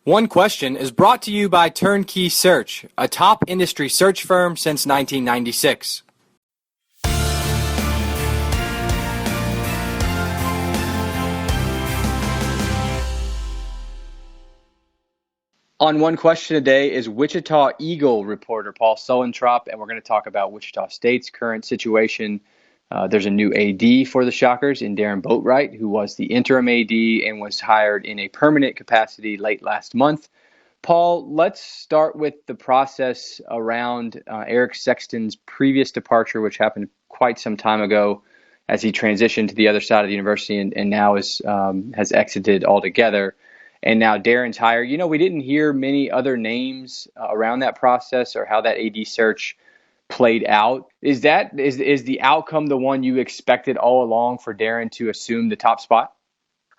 One Question is brought to you by Turnkey Search, a top industry search firm since 1996. On One Question today is Wichita Eagle reporter Paul Sullentrop, and we're going to talk about Wichita State's current situation. There's a new AD for the Shockers in Darron Boatright, who was the interim AD and was hired in a permanent capacity late last month. Paul, let's start with the process around Eric Sexton's previous departure, which happened quite some time ago as he transitioned to the other side of the university and now has exited altogether. And now Darron's hired. You know, we didn't hear many other names around that process or how that AD search played out. Is the outcome the one you expected all along for Darron to assume the top spot?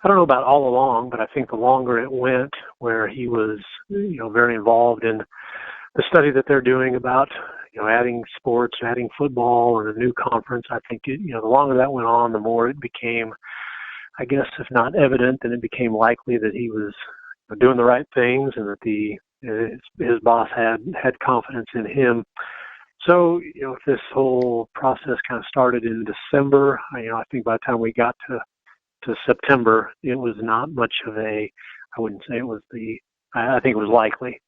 I don't know about all along, but I think the longer it went, where he was, very involved in the study that they're doing about, adding sports, adding football or a new conference, I think, the longer that went on, the more it became, I guess, if not evident, then it became likely that he was doing the right things and that his boss had confidence in him. So, if this whole process kind of started in December, I think by the time we got to September, it was not much of I wouldn't say it was I think it was likely.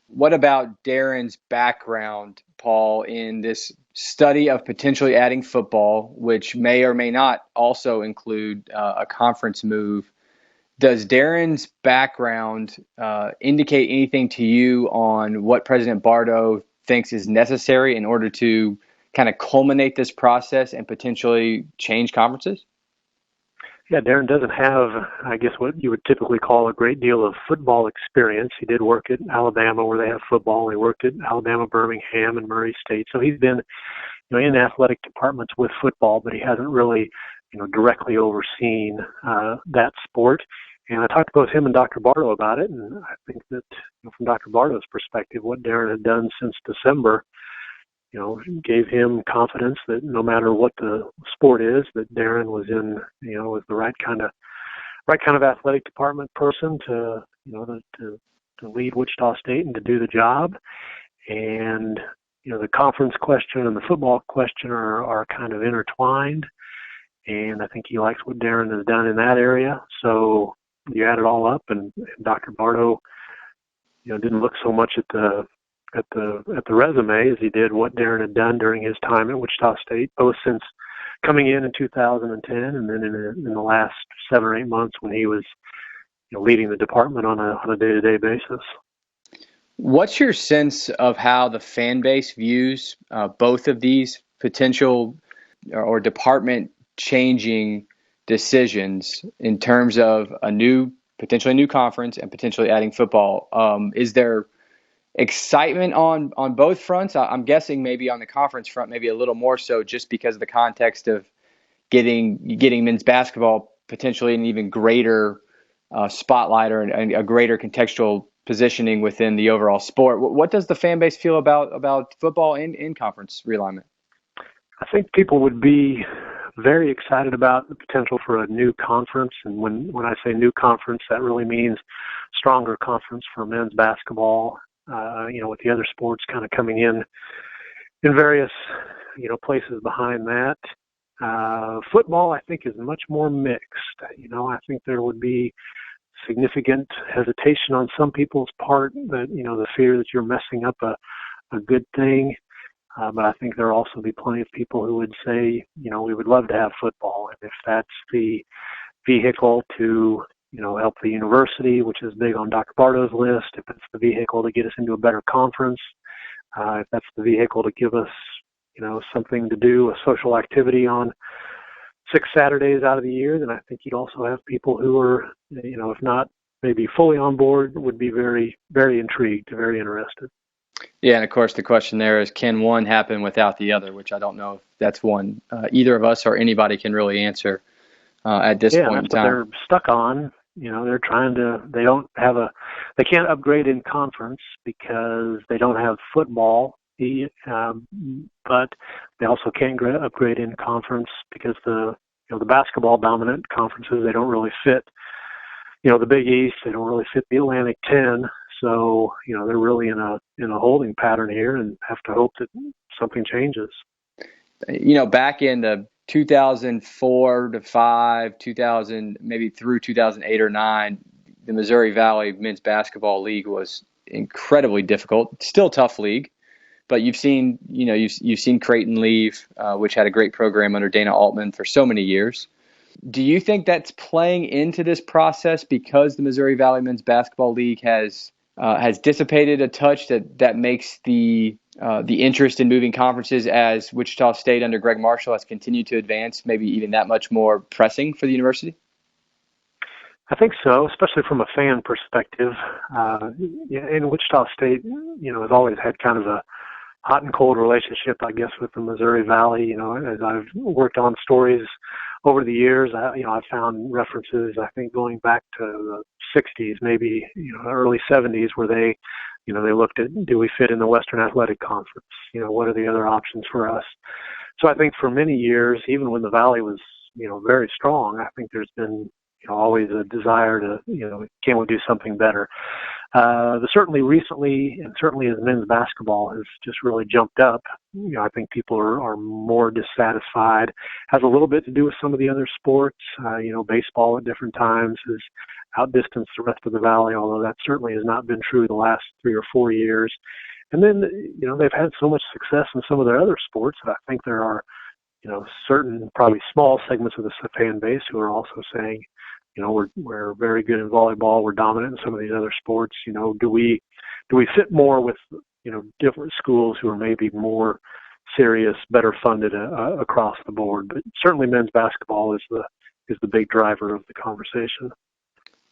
What about Darron's background, Paul, in this study of potentially adding football, which may or may not also include a conference move? Does Darron's background indicate anything to you on what President Bardo thinks is necessary in order to kind of culminate this process and potentially change conferences? Yeah, Darron doesn't have, I guess, what you would typically call a great deal of football experience. He did work at Alabama where they have football. He worked at Alabama, Birmingham, and Murray State. So he's been, in athletic departments with football, but he hasn't really, directly overseen that sport. And I talked to both him and Dr. Bardo about it, and I think that from Dr. Bardo's perspective, what Darron had done since December, gave him confidence that no matter what the sport is, that Darron was was the right kind of athletic department person to lead Wichita State and to do the job. And the conference question and the football question are kind of intertwined. And I think he likes what Darron has done in that area. So you add it all up, and Dr. Bardo, didn't look so much at the resume as he did what Darron had done during his time at Wichita State, both since coming in 2010 and then in the last 7 or 8 months when he was leading the department on a day-to-day basis. What's your sense of how the fan base views both of these potential or department changing decisions in terms of potentially a new conference and potentially adding football? Is there excitement on both fronts? I'm guessing maybe on the conference front, maybe a little more so just because of the context of getting men's basketball potentially an even greater spotlight or a greater contextual positioning within the overall sport. What does the fan base feel about football in conference realignment? I think people would be very excited about the potential for a new conference. And when I say new conference, that really means stronger conference for men's basketball, with the other sports kind of coming in various, places behind that. Football, I think, is much more mixed. I think there would be significant hesitation on some people's part that, the fear that you're messing up a good thing. But I think there'll also be plenty of people who would say, we would love to have football. And if that's the vehicle to, help the university, which is big on Dr. Bardo's list, if it's the vehicle to get us into a better conference, if that's the vehicle to give us, something to do, a social activity on 6 Saturdays out of the year, then I think you'd also have people who are, if not maybe fully on board, would be very, very intrigued, very interested. Yeah, and of course the question there is, can one happen without the other, which I don't know if that's one either of us or anybody can really answer at this point in time. They're stuck on. They're trying to, they can't upgrade in conference because they don't have football, but they also can't upgrade in conference because the basketball dominant conferences, they don't really fit the Big East, they don't really fit the Atlantic 10. So, they're really in a holding pattern here and have to hope that something changes. Back in the 2004 to 5, 2000, maybe through 2008 or 9, the Missouri Valley Men's Basketball League was incredibly difficult. Still a tough league, but you've seen Creighton leave, which had a great program under Dana Altman for so many years. Do you think that's playing into this process because the Missouri Valley Men's Basketball League has dissipated a touch that makes the interest in moving conferences as Wichita State under Greg Marshall has continued to advance, maybe even that much more pressing for the university? I think so, especially from a fan perspective. In Wichita State, has always had kind of a hot and cold relationship, I guess, with the Missouri Valley. As I've worked on stories over the years, I've found references, I think, going back to the 60s, maybe, early 70s, where they looked at, do we fit in the Western Athletic Conference? What are the other options for us? So I think for many years, even when the Valley was, very strong, I think there's been, always a desire to, can we do something better? Certainly recently, and certainly as men's basketball has just really jumped up, I think people are more dissatisfied. Has a little bit to do with some of the other sports. Baseball at different times has outdistanced the rest of the Valley, although that certainly has not been true the last 3 or 4 years. And then, they've had so much success in some of their other sports that I think there are, certain probably small segments of the fan base who are also saying, we're very good in volleyball. We're dominant in some of these other sports. Do we fit more with, different schools who are maybe more serious, better funded across the board? But certainly men's basketball is the big driver of the conversation.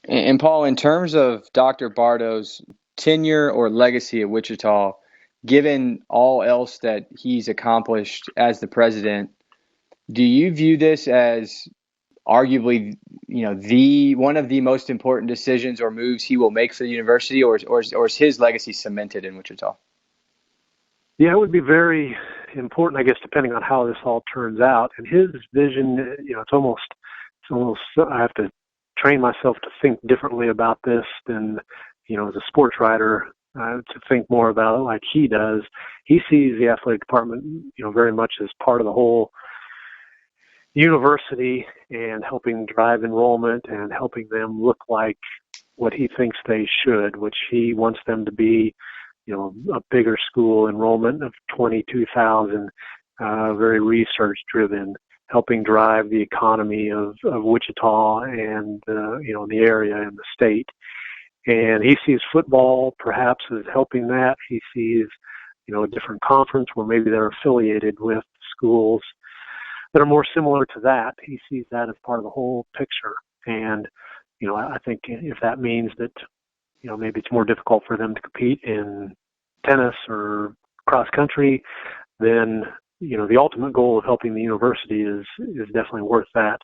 And Paul, in terms of Dr. Bardo's tenure or legacy at Wichita, given all else that he's accomplished as the president, do you view this as arguably, the one of the most important decisions or moves he will make for the university, or is his legacy cemented in Wichita? Yeah, it would be very important, I guess, depending on how this all turns out. And his vision, it's almost I have to train myself to think differently about this than, as a sports writer, to think more about it like he does. He sees the athletic department, very much as part of the whole university and helping drive enrollment and helping them look like what he thinks they should, which he wants them to be, a bigger school, enrollment of 22,000, very research driven, helping drive the economy of Wichita and, the area and the state. And he sees football perhaps as helping that. He sees, a different conference where maybe they're affiliated with schools that are more similar to that. He sees that as part of the whole picture. And, I think if that means that, maybe it's more difficult for them to compete in tennis or cross country, then, the ultimate goal of helping the university is definitely worth that.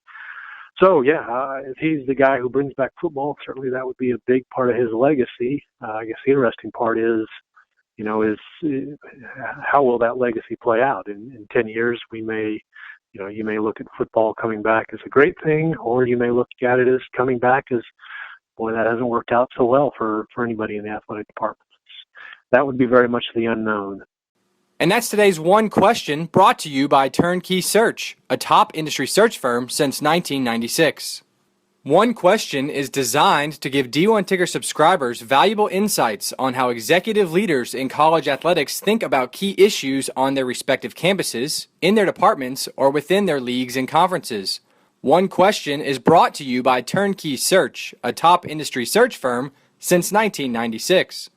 So, if he's the guy who brings back football, certainly that would be a big part of his legacy. I guess the interesting part is, how will that legacy play out? In 10 years, we may, you may look at football coming back as a great thing, or you may look at it as coming back as, boy, that hasn't worked out so well for anybody in the athletic department. That would be very much the unknown. And that's today's One Question, brought to you by Turnkey Search, a top industry search firm since 1996. One Question is designed to give D1 Ticker subscribers valuable insights on how executive leaders in college athletics think about key issues on their respective campuses, in their departments, or within their leagues and conferences. One Question is brought to you by Turnkey Search, a top industry search firm since 1996.